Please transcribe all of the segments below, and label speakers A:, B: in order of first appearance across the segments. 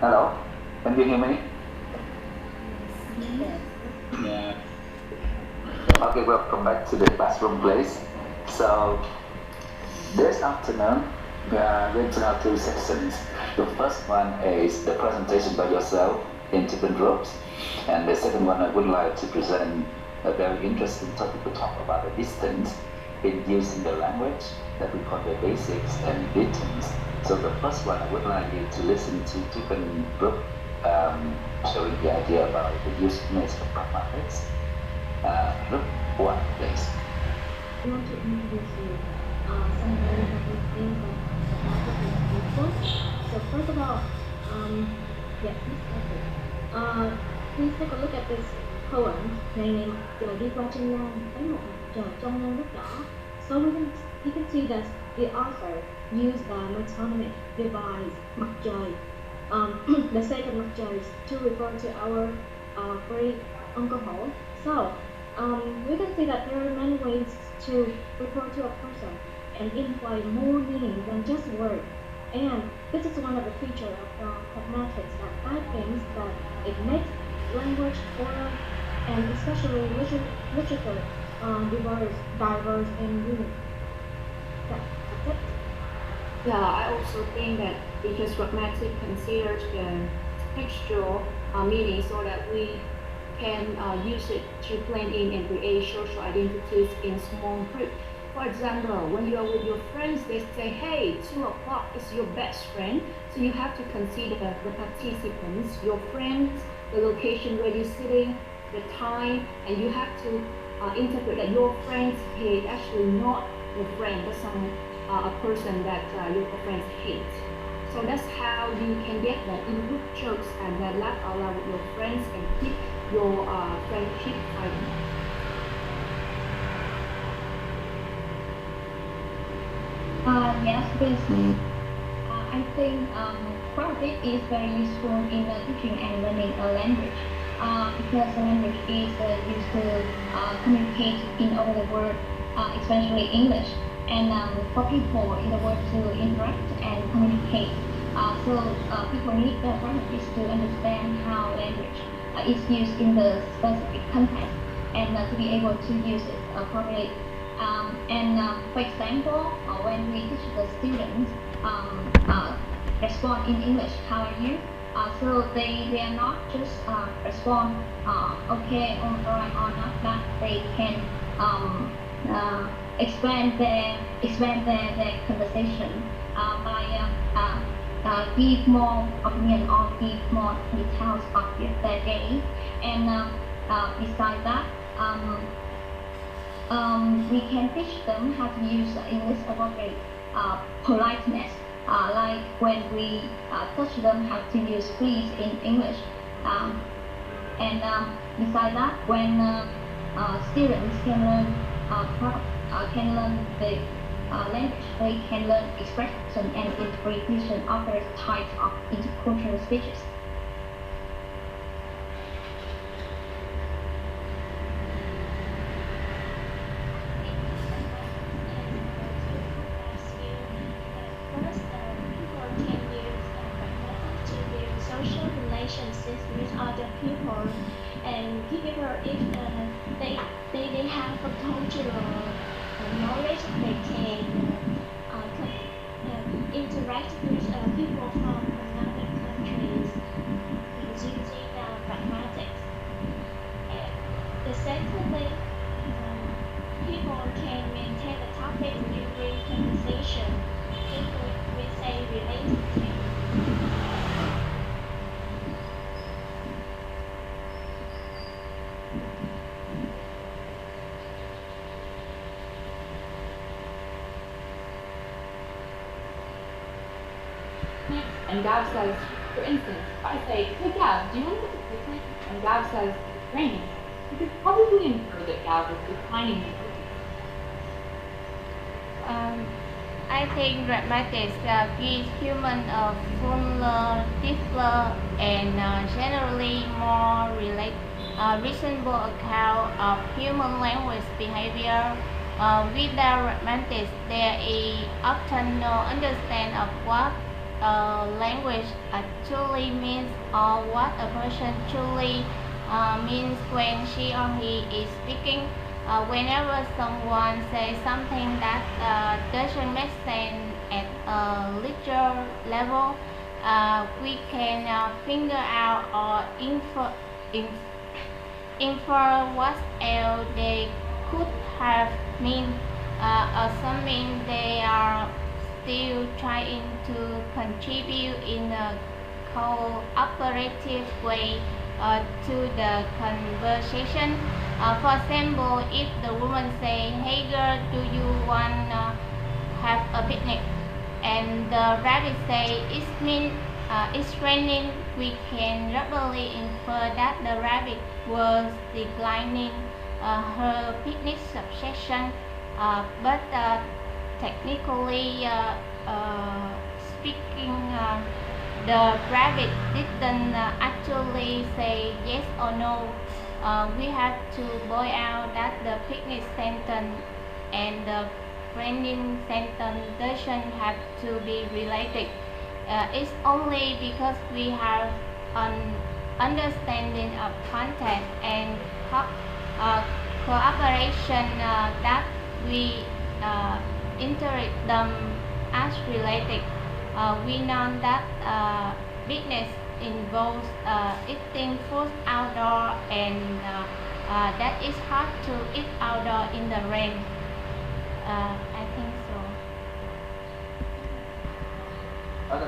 A: Hello, can you hear me?
B: Yes.
C: Yeah.
A: Okay, welcome back to the classroom, please. So, this afternoon, we are going to have two sessions. The first one is the presentation by yourself in different groups, and the second one, I would like to present a very interesting topic to talk about the distance in using the language that we call the basics and distance. So, the first one, I would like you to listen to different group showing the idea about the usefulness of pragmatics. Group one, please.
B: I want to introduce you some very important things that mathematics is useful. So first of all, yeah, please take it. Please take a look at this poem. Name Trời đi qua chân lam, thấy một mặt trời trong lam rất đỏ. So you can see that the author used the metonymic device mặt trời. The second mặt trời to refer to our great Uncle Ho. So we can see that there are many ways to refer to a person and imply more meaning than just words. And this is one of the features of pragmatics that I think that it makes language oral and especially literature diverse and unique. That's it.
D: Yeah, I also think that because pragmatic considers the textual meaning so that we can use it to blend in and create social identities in small groups. For example, when you are with your friends, they say, hey, 2 o'clock is your best friend. So you have to consider the participants, your friends, the location where you're sitting, the time, and you have to interpret that your friends hate actually not your friend, but a person that your friends hate. So that's how you can get the in-group jokes and then laugh out loud with your friends and keep your friendship fighting.
E: Yes, because I think pragmatic is very useful in teaching and learning a language because the language is used to communicate in all the world, especially English, and for people in the world to interact and communicate. So people need the pragmatics to understand how language is used in the specific context and to be able to use it properly. For example, when we teach the students respond in English, how are you? So they are not just respond okay or right or not, but they can expand their conversation by give more opinion or give more details of their day. And besides that, we can teach them how to use English appropriate politeness, like when we teach them how to use please in English. And besides that, when students can learn the language, they can learn expression and interpretation of various types of intercultural speeches.
F: Relationships with other people, and people if they have a cultural knowledge, they can interact with people from another countries using pragmatics. And the secondly, people can maintain the topic during conversation with a relationship.
D: And Gab says, for instance, if I say, hey Gab, do you want to go to picnic? And Gab says, it's raining. You could probably infer that Gab is declining the picnic.
G: I think pragmatics gives humans a fuller, deeper, and generally more reasonable account of human language behavior. Without pragmatics, there is often no understanding of what language actually means or what a person truly means when she or he is speaking. Whenever someone says something that doesn't make sense at a literal level, we can figure out or infer what else they could have meant, assuming they are still trying to contribute in a cooperative way to the conversation. For example, if the woman say, "Hey girl, do you want to have a picnic?" and the rabbit say, it's raining," we can rapidly infer that the rabbit was declining her picnic suggestion. But technically speaking, the rabbit didn't actually say yes or no. We have to point out that the picnic sentence and the friendly sentence doesn't have to be related. It's only because we have an understanding of context and cooperation that we interpret them as related. We know that business involves eating food outdoor, and that it's hard to eat outdoor in the rain. I think so.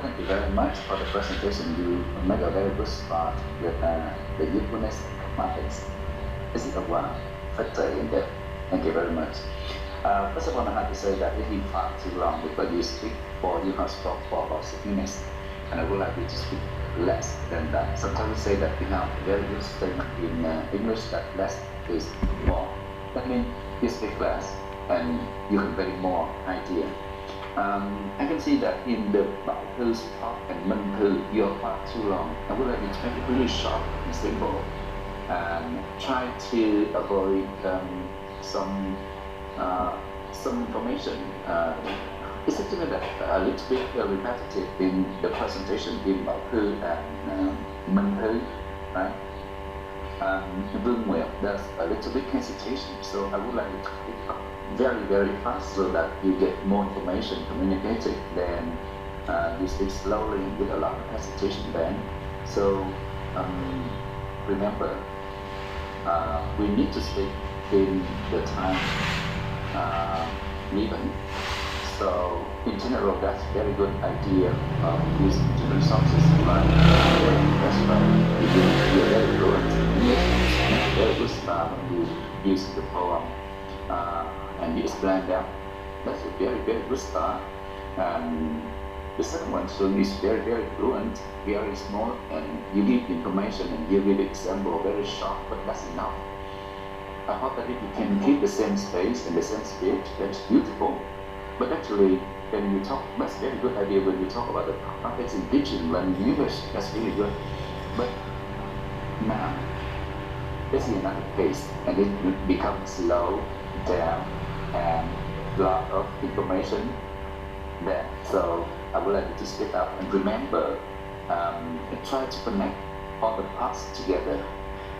A: Thank you very much for the presentation. You made a very good start with the usefulness pragmatics. Is it a one factor in there? Thank you very much. First of all, I have to say that if you talk too long because you speak for you have spoke for about 6 minutes, and I would like you to speak less than that. Sometimes we say that we have very good statement in English that less is more. That means you speak less and you convey more idea. I can see that in the Bảo Thư talk and Minh Thư, you are quite too long. I would like you to make it really short and simple, and try to avoid some information. It's actually that a little bit repetitive in the presentation in Bảo Thư and Minh Thư, right? Vương Nguyệt, there's a little bit hesitation, so I would like you to pick up very, very fast so that you get more information communicated. Then you speak slowly with a lot of hesitation then. So remember, we need to speak in the time given. So in general, that's a very good idea of using different sources like that's right. You're very fluent in English, very good start when you use the poem and you explain that. That's a very, very good start. And the second one is very, very fluent, very small, and you give information and you give example very short, but that's enough. I hope that if you can keep the same space and the same speed, that's beautiful. But actually, when you talk, that's a very good idea when you talk about the pragmatics in teaching, learning English, that's really good. But now, let's see another case, and it becomes slow down and a lot of information there. So I would like you to speak up and remember and try to connect all the parts together.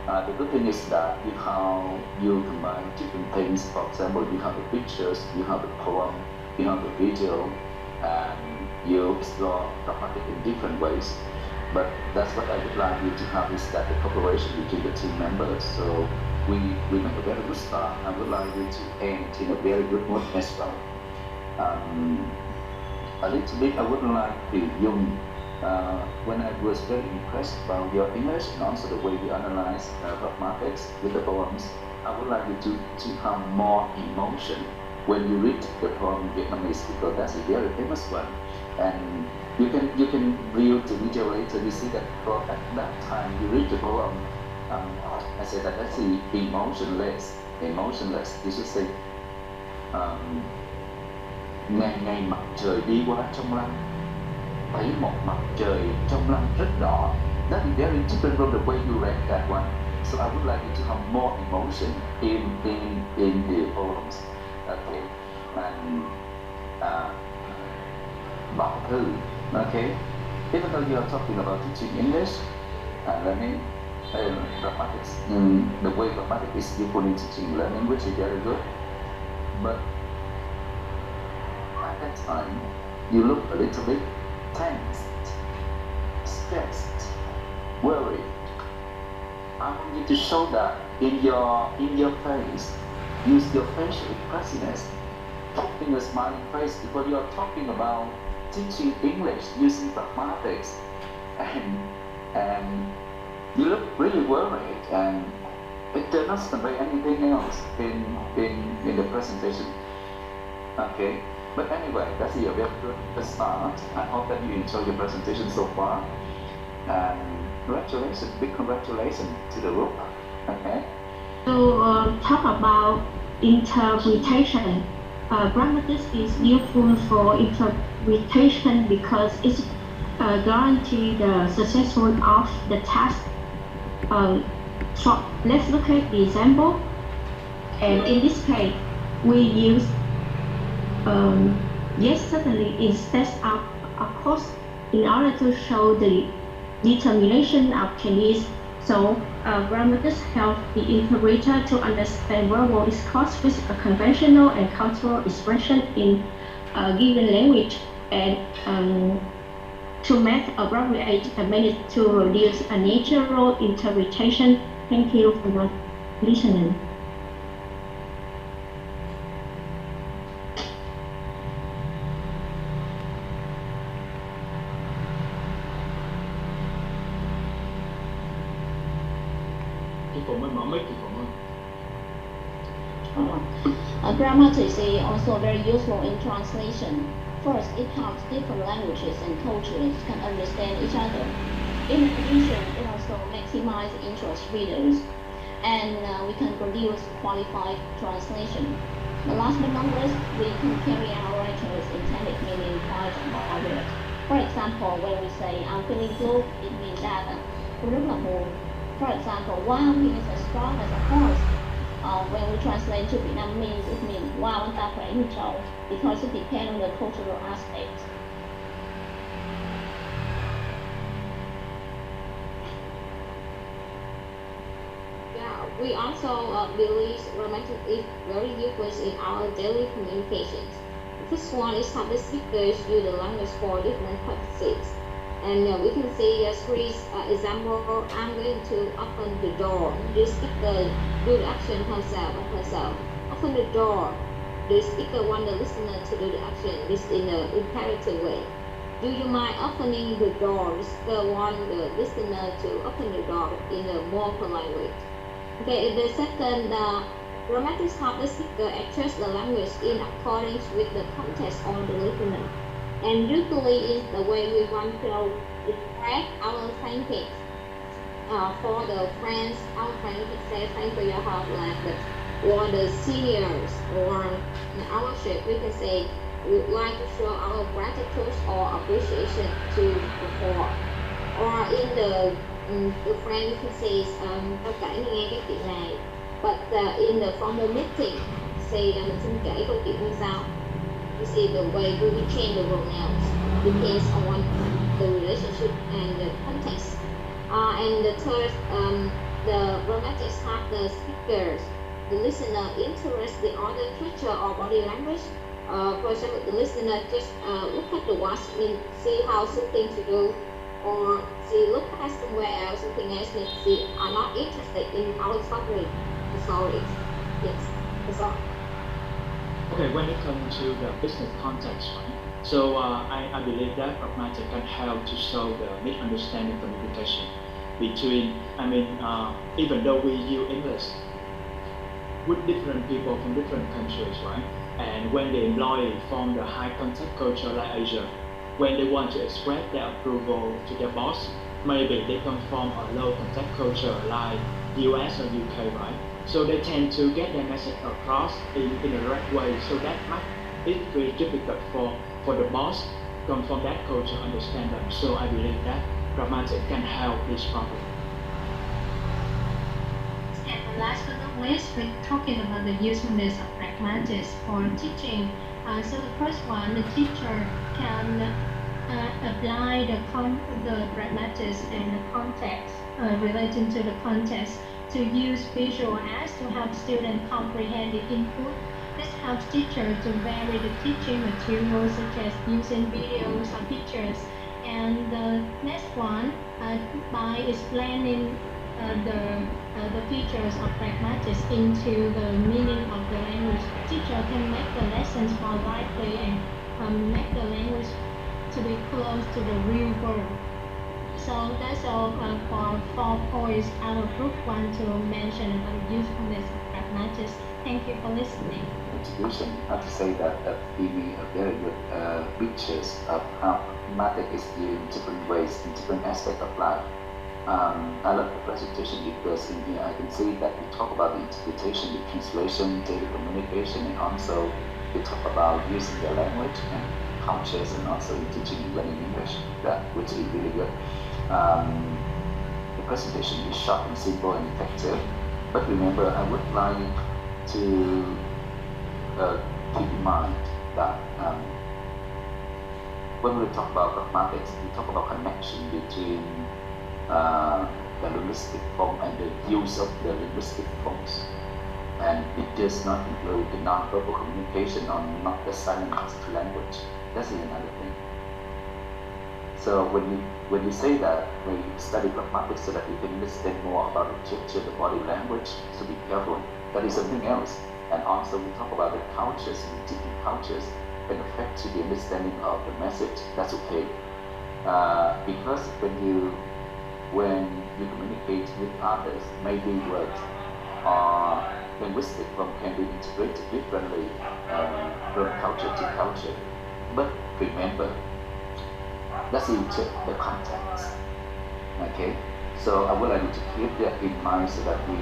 A: The good thing is that how you combine different things. For example, you have the pictures, you have the poem, you have the video, and you explore pragmatic in different ways. But that's what I would like you to have, is that the cooperation between the team members. So we make a very good start. I would like you to end in a very good mood as well. A little bit I would like to Jung, when I was very impressed about your English and also the way you analyze pragmatics with the poems, I would like you to have more emotion when you read the poem in Vietnamese, because that's a very famous one. And you can view the video later. You see that at that time you read the poem. I said that that's emotionless. You should say ngày ngày mặt trời đi qua trong lăng, thấy một mặt trời trong lăng rất đỏ. That is very different from the way you read that one. So I would like you to have more emotion in the poems. Okay. And Bảo Thư, Okay? Even though you are talking about teaching English and learning pragmatics, the way pragmatics is useful in teaching learning, which is very good. But at that time, you look a little bit tensed, stressed, worried. I want you to show that in your face. Use your facial expressiveness, keeping a smiling face, because you are talking about teaching English using pragmatics, and you look really worried, and it does not convey anything else in the presentation. Okay, but anyway, that's a very good start. I hope that you enjoy your presentation so far, and congratulations, big congratulations to the group. Okay.
B: So talk about interpretation. Pragmatics is useful for interpretation because it guarantees the successful of the task. So let's look at the example. And in this case, we use yes certainly instead of course in order to show the determination of Chinese. So pragmatics help the interpreter to understand verbal discourse with a conventional and cultural expression in a given language, and to make appropriate means to produce a natural interpretation. Thank you for your listening.
F: Grammatics is also very useful in translation. First, it helps different languages and cultures can understand each other. In addition, it also maximizes interest readers, and we can produce qualified translation. But last but not least, we can carry our writer's intended meaning quite elaborate. For example, when we say I'm feeling blue, it means that tôi rất là buồn. For example, wow means as strong as a horse. When we translate to Vietnamese, it means wow anh ta khỏe như trâu, because it depends on the cultural aspect.
D: Yeah, we also believe romantic is very useful in our daily communications. The first one is how the speakers use the language for different purposes. And we can see three example. I'm going to open the door. The speaker do the action herself. Open the door. The speaker want the listener to do the action. This in an imperative way. Do you mind opening the door? The speaker want the listener to open the door in a more polite way. Okay, the second, grammatics help the speaker adjust the language in accordance with the context of the listener. And usually is the way we want to express our thinking. For the friends, our friends can say thank you your help, like that. Or the seniors, or in our chef, we can say we would like to show our gratitude or appreciation to the poor. Or in the friend, you can say tao kể mày nghe cái chuyện này. But in the formal meeting, say mình xin kể câu chuyện như sau. You see the way we will change the pronouns depends on the relationship and the context. And the third, the grammatics have the speakers, the listener interest the other feature or body language. For example, the listener just look at the watch and see how something to do, or look at somewhere else, something else, and see are not interested in our subject. Sorry, yes, that's all.
C: Okay, when it comes to the business context, right? So I believe that pragmatic can help to solve the misunderstanding communication between, even though we use English with different people from different countries, right? And when the employee from the high contact culture like Asia, when they want to express their approval to their boss, maybe they come from a low contact culture like US or UK, right? So they tend to get their message across in the right way. So that it's very difficult for the boss come from that culture understand them. So I believe that pragmatic can help this problem.
B: And last but not least, we're talking about the usefulness of pragmatics for teaching. So the first one, the teacher can apply the pragmatics and the context relating to the context to use visual aids to help students comprehend the input. This helps teachers to vary the teaching materials such as using videos or pictures. And the next one, by explaining the features of pragmatics into the meaning of the language, teacher can make the lessons more lively and make the language to be close to the real world. So that's all for 4 points our group want to mention about the usefulness of pragmatics. Thank you for listening.
A: Contribution, I have to say that gave me a very good pictures of how pragmatic is used in different ways, in different aspects of life. I love the presentation because in here I can see that we talk about the interpretation, the translation, daily communication, and also we talk about using the language and cultures, and also in teaching and learning English, which is really good. The presentation is short and simple and effective, but remember, I would like to keep in mind that when we talk about pragmatics, we talk about connection between the linguistic form and the use of the linguistic forms. And it does not include the non-verbal communication or not the silent language. That's another thing. So when we say that we study pragmatics so that we can understand more about the gesture, the body language, so be careful. That is something else. And also we talk about the cultures and different cultures can affect the understanding of the message. That's okay. Because when you communicate with others, maybe words or linguistic form can be integrated differently from culture to culture. But remember, let's check the context. Okay, so I would like you to keep that in mind so that we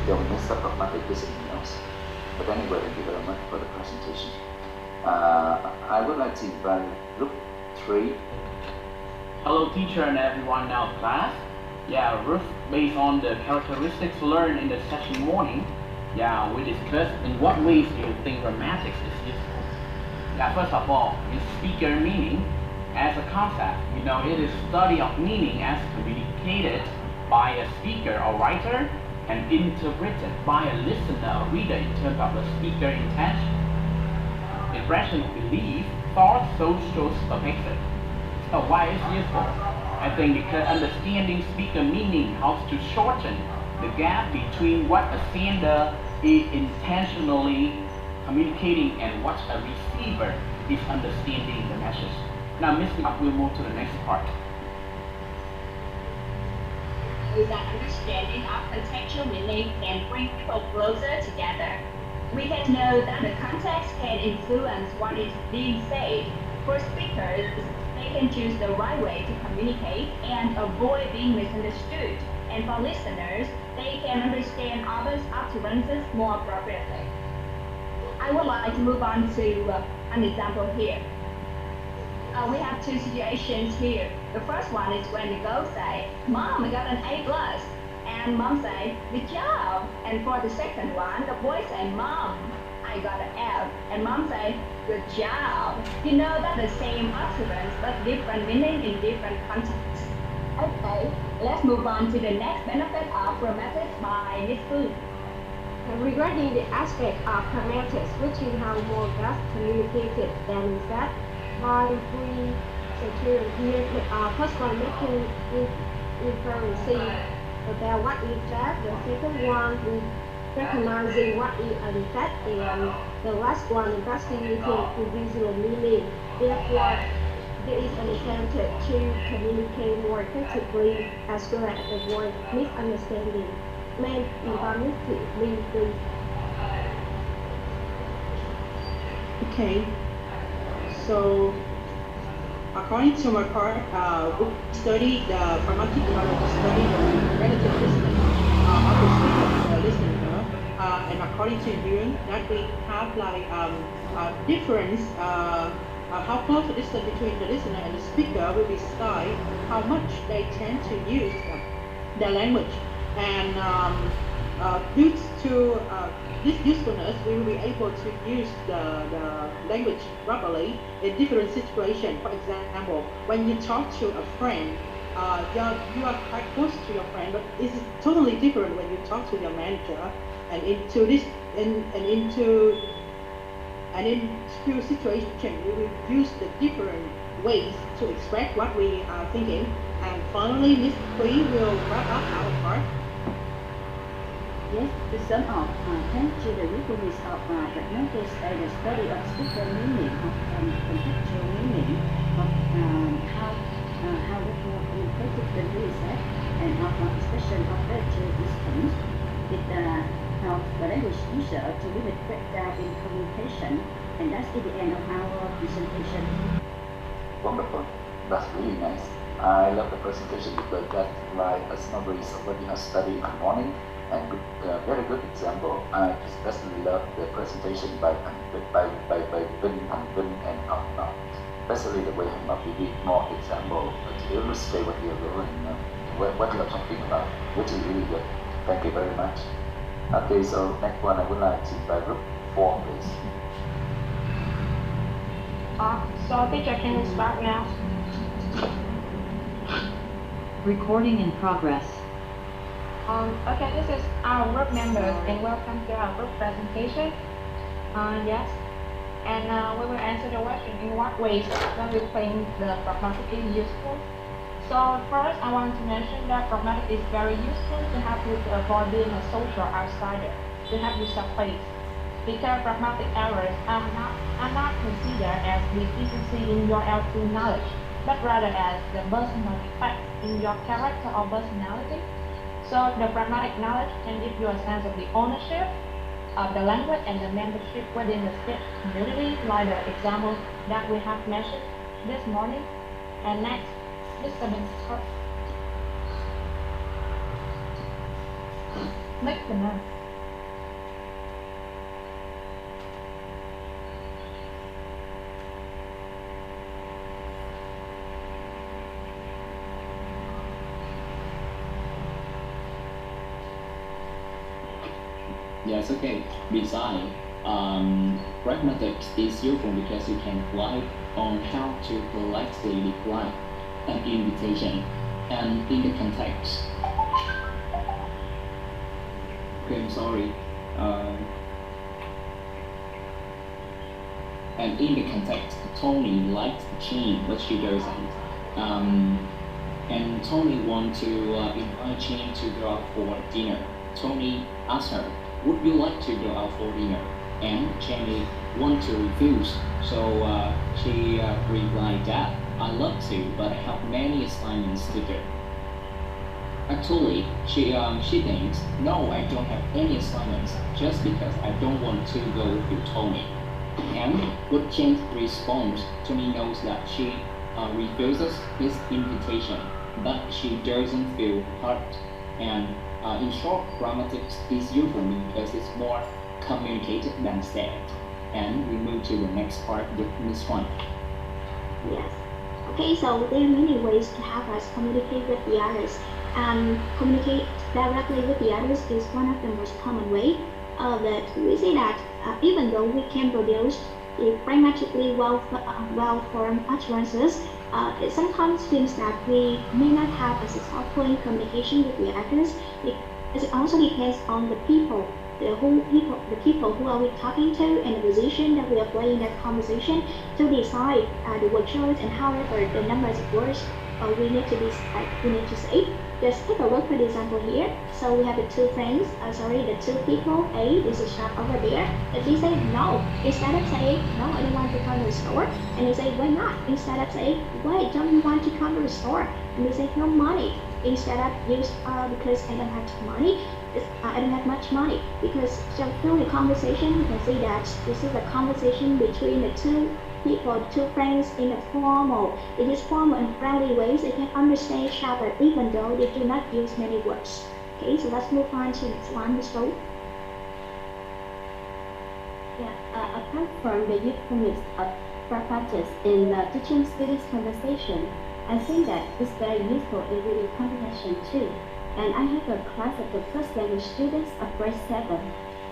A: don't miss the pragmatic to something else. But anyway, thank you very much for the presentation. I would like to invite group 3.
H: Hello teacher and everyone now class. Ruth, based on the characteristics learned in the session morning, we discussed in what ways do you think grammatics is useful. First of all, in speaker meaning, as a concept, it is study of meaning as communicated by a speaker or writer and interpreted by a listener or reader in terms of the speaker intention, impression, belief, thought, social perspective. So why is it useful? I think because understanding speaker meaning helps to shorten the gap between what a sender is intentionally communicating and what a receiver is understanding the message. Now, Ms. Ngọc will move to the next part.
I: That understanding of contextual meaning can bring people closer together. We can know that the context can influence what is being said. For speakers, they can choose the right way to communicate and avoid being misunderstood. And for listeners, they can understand others' utterances more appropriately. I would like to move on to an example here. We have 2 situations here. The first one is when the girl say, "Mom, I got an A+," and mom say, "Good job." And for the second one, the boy say, "Mom, I got an F," and mom say, "Good job." You know that the same utterance but different meaning in different contexts. Okay, let's move on to the next benefit of pragmatics by Ms. Fu.
D: Regarding the aspect of pragmatics, which is how more just communicated than said, by 3 criteria here. First one, making inference about what is said. The second one is recognizing what is unsaid, and the last one, investigating visual meaning. Therefore, there is an incentive to communicate more effectively as well as avoid misunderstanding. Main environmental please.
J: Okay. So, according to my part, we studied the pragmatic knowledge to study the relative listening of the speaker to the listener, and according to you, that we have like a difference, how close the distance between the listener and the speaker will decide how much they tend to use the language. And due to this usefulness, we will be able to use the language properly in different situations. For example, when you talk to a friend, you are quite close to your friend, but it's totally different when you talk to your manager. And into this, and into situation, we will use the different ways to express what we are thinking. And finally, Miss Kui will wrap up our part.
K: Yes, to sum up, thanks to the usefulness of pragmatics and the study of speaker meaning, of contextual meaning, of how the communicated the really said, and of expression of virtual distance, it helps the language user to limit breakdown in communication, and that's the end of our presentation.
A: Wonderful. That's really nice. I love the presentation because that's like a summary of what you have studied in the morning. And very good example. I especially love the presentation by Bin and Up. Especially the way you give more example to illustrate what you're doing, what you're talking about, which is really good. Thank you very much. Okay, so next one I would like to invite group 4, please.
B: So teacher, can you start now?
L: Recording in progress.
B: Okay, this is our group members and welcome to our group presentation. Yes, and we will answer the question in what ways that we think the pragmatic is useful. So first, I want to mention that pragmatic is very useful to help you to avoid being a social outsider, to help you surface. Because pragmatic errors are not considered as deficiency in your LT knowledge, but rather as the personal defect in your character or personality. So the pragmatic knowledge can give you a sense of the ownership of the language and the membership within the speech community, like the examples that we have mentioned this morning. And next, Mr. Minister. Next one.
M: Yes, okay. Besides, pragmatics is useful because you can apply on how to politely decline an invitation and in the context. Okay, I'm sorry. And in the context, Tony likes Jean, but she doesn't. And Tony wants to invite Jean to go out for dinner. Tony asks her, "Would you like to go out for dinner?" And Jenny wants to refuse, so she replied that, "I love to, but I have many assignments to do." Actually, she thinks, "No, I don't have any assignments, just because I don't want to go with you, Tony." And with Jen's response, Tony knows that she refuses his invitation, but she doesn't feel hurt. And in short, pragmatics is useful because it's more communicated than said. And we move to the next part with Ms. Huang.
D: Yes. Okay, so there are many ways to help us communicate with the others. Communicate directly with the others is one of the most common way. That we say that even though we can produce the pragmatically well-formed utterances, it sometimes seems that we may not have a successful communication with the others, because it also depends on the people, the people who are we talking to, and the position that we are playing in that conversation to decide the word choice and however the numbers of words we need to say. Just take a look for the example here. So we have the two people. A, this is shop over there. If they say no, instead of saying no, I don't want to come to the store, and they say why not? Instead of saying why don't you want to come to the store? And they say no money. Instead of use because I don't have money. I don't have much money. Because so through the conversation, you can see that this is a conversation between the two people, two friends in a formal and friendly ways. They can understand each other even though they do not use many words. Okay, so let's move on to the next one, Ms. Rose.
K: Yeah, apart from the usefulness of pragmatics in teaching students conversation, I think that it's very useful in reading comprehension too.
N: And I have a class of the first language students of grade 7.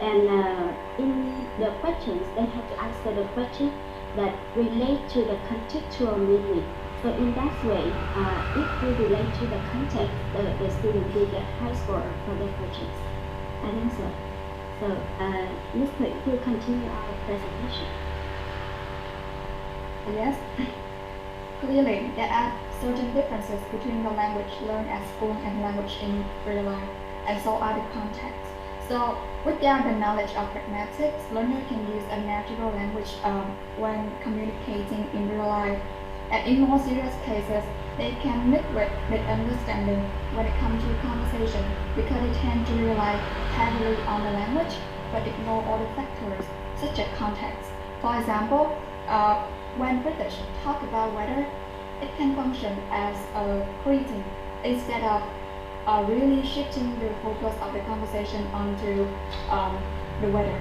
N: And in the questions, they have to answer the question that relate to the contextual meaning. So in that way, if we relate to the context, the student will get high score for their questions. I think so. So next week we'll continue our presentation.
O: Yes. Clearly, there are certain differences between the language learned at school and language in real life, and so are the contexts. So, without the knowledge of pragmatics, learner can use a natural language when communicating in real life. And in more serious cases, they can with understanding when it comes to conversation because they tend to rely heavily on the language but ignore other factors such as context. For example, when British talk about weather, it can function as a greeting instead of really shifting the focus of the conversation onto the weather.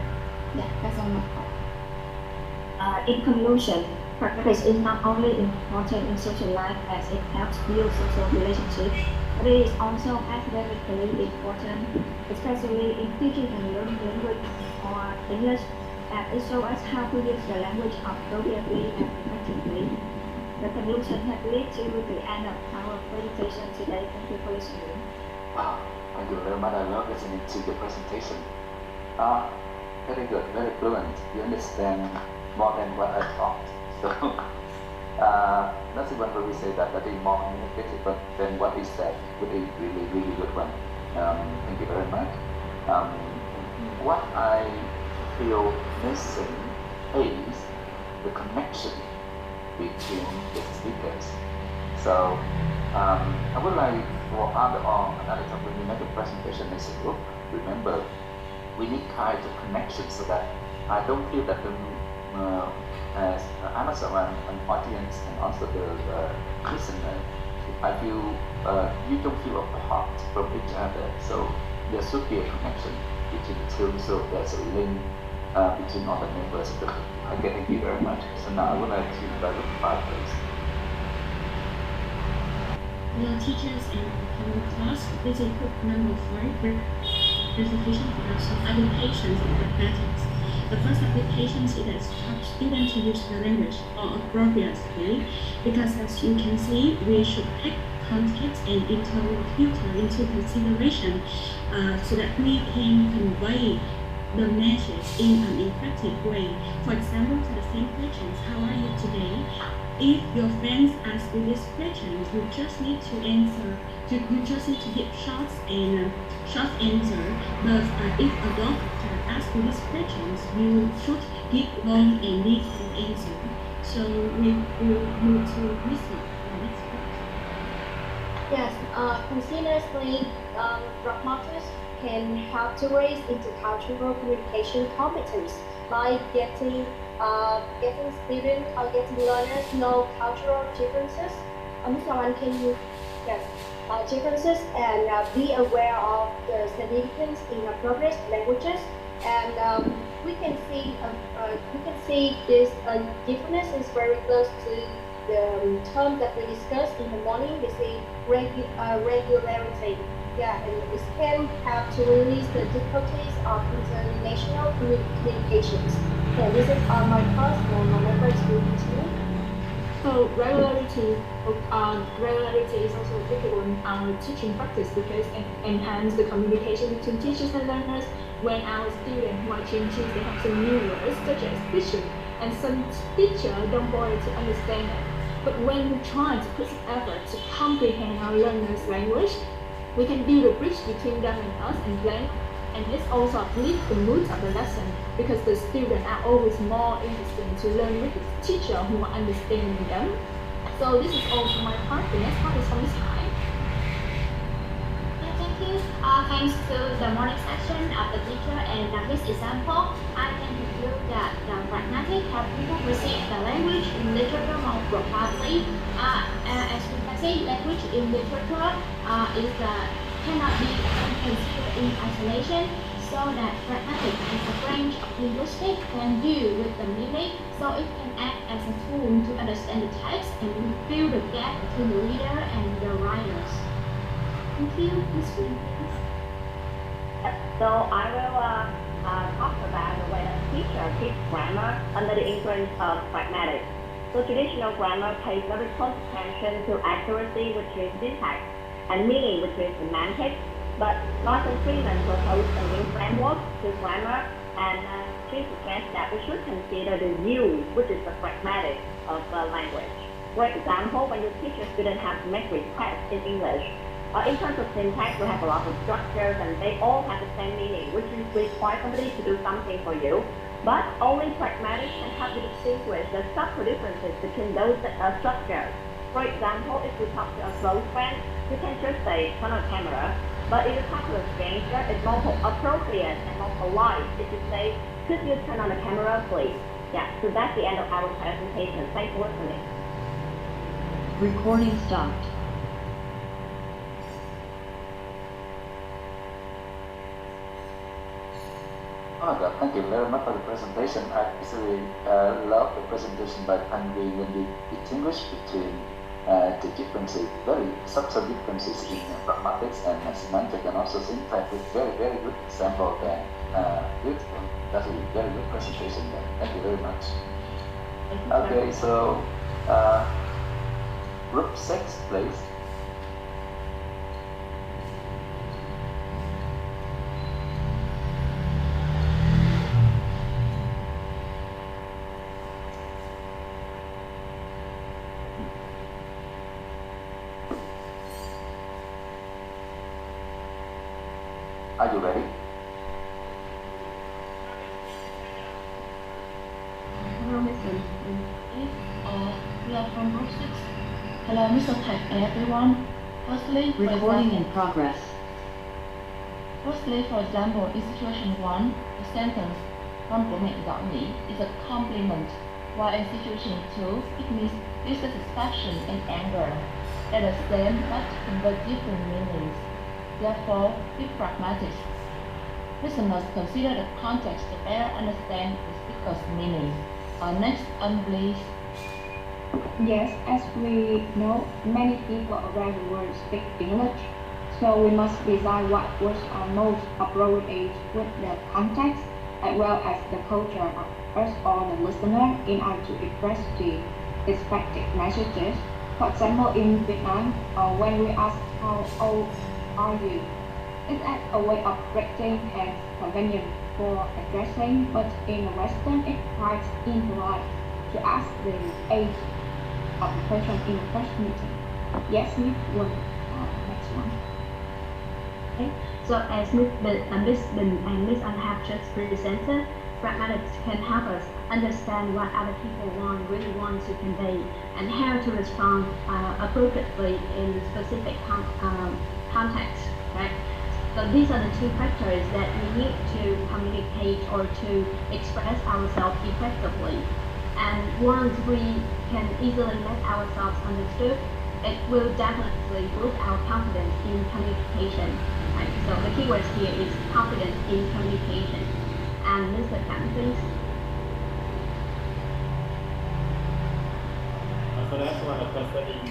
O: Yeah, that's on my part.
N: In conclusion, pragmatics is not only important in social life as it helps build social relationships, but it is also academically important, especially in teaching and learning language or English, as it shows us how to use the language appropriately and effectively. The conclusion has led to the end of our presentation today. Thank you for listening.
A: Wow, thank you very much. I love listening to the presentation. Very good, very fluent. You understand more than what I thought. So that's the one where we say that is more communicative, but then what is said would be really, really good one. Thank you very much. What I feel missing is the connection between the speakers. So I would like for another time when we make a presentation as a group, remember we need kind of connection so that I don't feel that as I'm also an audience and also the listener, I feel you don't feel apart from each other. So there should be a connection between the two, so there's a link between all the members of the group. Again, thank you very much. So now I would like to invite the five please.
B: Hello teachers and fellow class, this is group number 5 presentation for some applications of pragmatics. The first application is that help students to use the language or appropriately, because as you can see, we should take context and interlocutor into consideration so that we can convey the message in an effective way. For example, for the same questions, how are you today? If your friends ask you these questions, you just need to answer. You just need to give short answer. But if a doctor asks you these questions, you should give long and detailed answer. So we will move to listen.
E: Yes, continuously pragmatics can help to raise intercultural communication competence, like getting students or getting learners know cultural differences. Mr. Wan, can you differences and be aware of the significance in appropriate languages, and we can see this difference is very close to the term that we discussed in the morning. We see regularity. Yeah, and it can help to release the difficulties of international communications. Yeah, this is my part, and my members will continue.
D: So regularity is also a big one on teaching practice because it enhances the communication between teachers and learners. When our students who are changes, they have some new words such as teacher, and some teacher don't bother to understand it. But when we try to put some effort to comprehend our learners' language, we can build a bridge between them and us and learn. And this also uplifts the mood of the lesson because the students are always more interested to learn with the teacher who are understanding them. So this is also my part. The next part is from Ms. Hai.
P: Thank you. Thanks to the morning session of the teacher and his example, I can conclude that the pragmatic help people perceive the language in literature more profoundly. As we can see, language in literature cannot be considered in isolation, so that pragmatic as a branch of linguistics can deal with the meaning, so it can act as a tool to understand the text and fill the gap between the reader and the writers.
B: Thank you. Ms. Green, please.
I: So I will talk about the way a teacher teaches grammar under the influence of pragmatics. So traditional grammar pays very close attention to accuracy, which is syntax, and meaning, which is semantics. But Martin Freeman proposed a new framework to grammar, and she suggests that we should consider the use, which is the pragmatics of language. For example, when you teach a student how to make requests in English, in terms of syntax, we have a lot of structures, and they all have the same meaning, which requires somebody to do something for you. But only pragmatics can help you distinguish the subtle differences between those structures. For example, if you talk to a close friend, you can just say, turn on camera. But if you talk to a stranger, it's more appropriate and more polite if you say, could you turn on the camera, please? Yeah, so that's the end of our presentation. Thanks for listening.
L: Recording stopped.
A: Oh God, thank you very much for the presentation. I actually love the presentation by Henry when you distinguish between the differences, very subtle differences in pragmatics and semantics, and also syntax with very, very good example and beautiful. That's a very good presentation there. Thank you very much. Okay, so group 6, please. Are you ready?
N: Hello, Mr. We are from group 6. Hello, Mr. Tech and everyone.
L: Recording in progress.
N: Firstly, for example, in situation 1, the sentence "con của mẹ giỏi nhỉ" is a compliment, while in situation 2, it means dissatisfaction and anger. They're the same but convey different meanings. Therefore, with pragmatics, listeners consider the context to better understand the speaker's meaning. Next, please.
O: Yes, as we know, many people around the world speak English, so we must decide what words are most appropriate with the context as well as the culture of us or the listener in order to express the expected messages. For example, in Vietnam, when we ask how old are you, it's as a way of greeting and convenient for addressing, but in the Western it's quite impolite to ask the age of the person in the first meeting. Yes, Miss Won. Next one.
B: Okay. So as Ms. Bin and Ms. An have just presented, pragmatics can help us understand what other people really want to convey and how to respond appropriately in specific context, right? So these are the two factors that we need to communicate or to express ourselves effectively. And once we can easily make ourselves understood, it will definitely boost our confidence in communication. Right? So the keywords here is confidence in communication. And Mr. Kang, please.
Q: So that's one concerning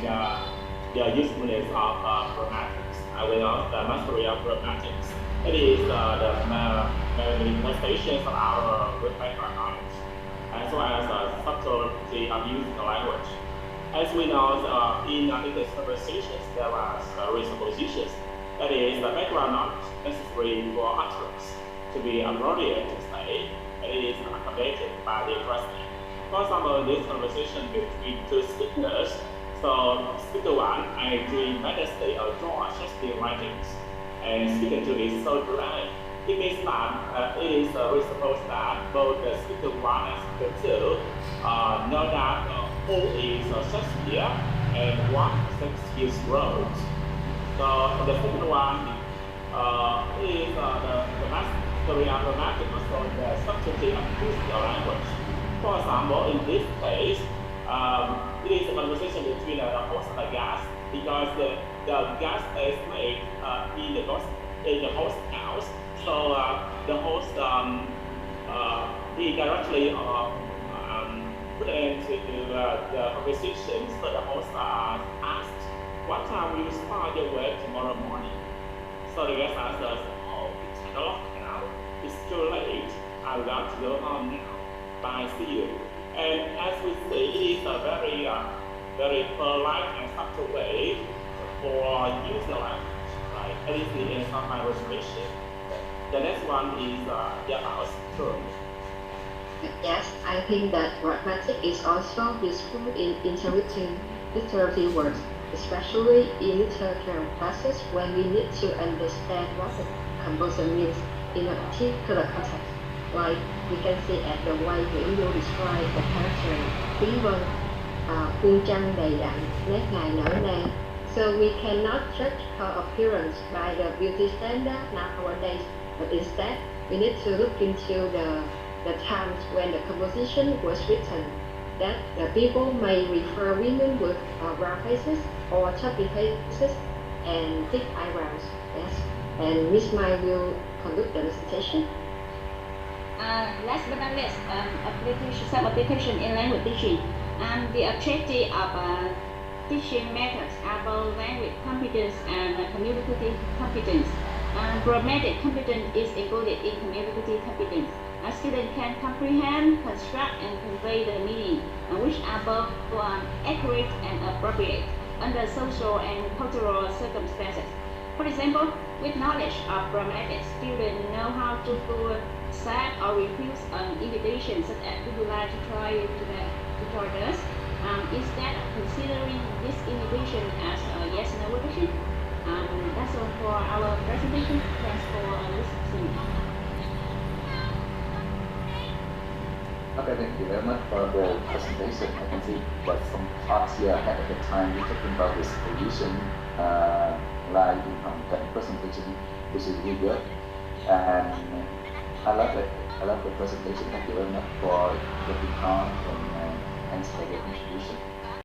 Q: the usefulness of pragmatics. I will ask the mastery of pragmatics. It is the manifestations of our background knowledge, as well as the subtlety of using the language. As we know, in English conversations, there are presuppositions. That is, the background knowledge necessary for utterance to be appropriate to say, and it is accommodated by the present. For example, this conversation between two speakers, so speaker 1 actually majesty or draw Shakespeare writings, and speaker 2 is so dramatic. It means that it is presupposed that both the speaker 1 and speaker 2 know that who is Shakespeare and what Shakespeare wrote. So the second one is the mastery of grammatics, also the subtlety of using the language. For example, in this case, it is a conversation between the host and the guest, because the guest is made in the host house. So the host he directly put into the conversation. So the host asked what time will you start your work tomorrow morning? So the guest answers, oh, it's 10 o'clock now. It's too late. I've got to go home now. Bye, see you. And as we see, it is a very polite and subtle way for using language, right? That is the end of my reservation. The next one is about terms.
R: Yes, I think that pragmatic is also useful in interpreting literary works, especially in literature classes when we need to understand what the composer means in a particular context. Like we can see at the way Nguyễn Du describe the character Quý Vân, khuôn trăng đầy đặn, nét ngài nở nang. So we cannot judge her appearance by the beauty standard nowadays, but instead we need to look into the times when the composition was written, that the people may refer women with round faces or chubby faces and thick eyebrows. Yes, and Miss Mai will conduct the recitation.
I: Last but not least, application in language teaching. The objective of teaching methods are both language competence and communicative competence. Grammatic competence is included in communicative competence. A student can comprehend, construct, and convey the meaning, which are both accurate and appropriate under social and cultural circumstances. For example, with knowledge of grammatics, students know how to accept or refuse an invitation, such as would you like to try this, instead of considering this invitation as a yes/no question. That's all for our presentation. Thanks for listening.
A: Okay, thank you very much for the presentation. I can see that some parts here ahead of the time we're talking about this position live in the presentation, which is really good. And I love it. I love the presentation. Thank you very much for taking time and answering the contribution.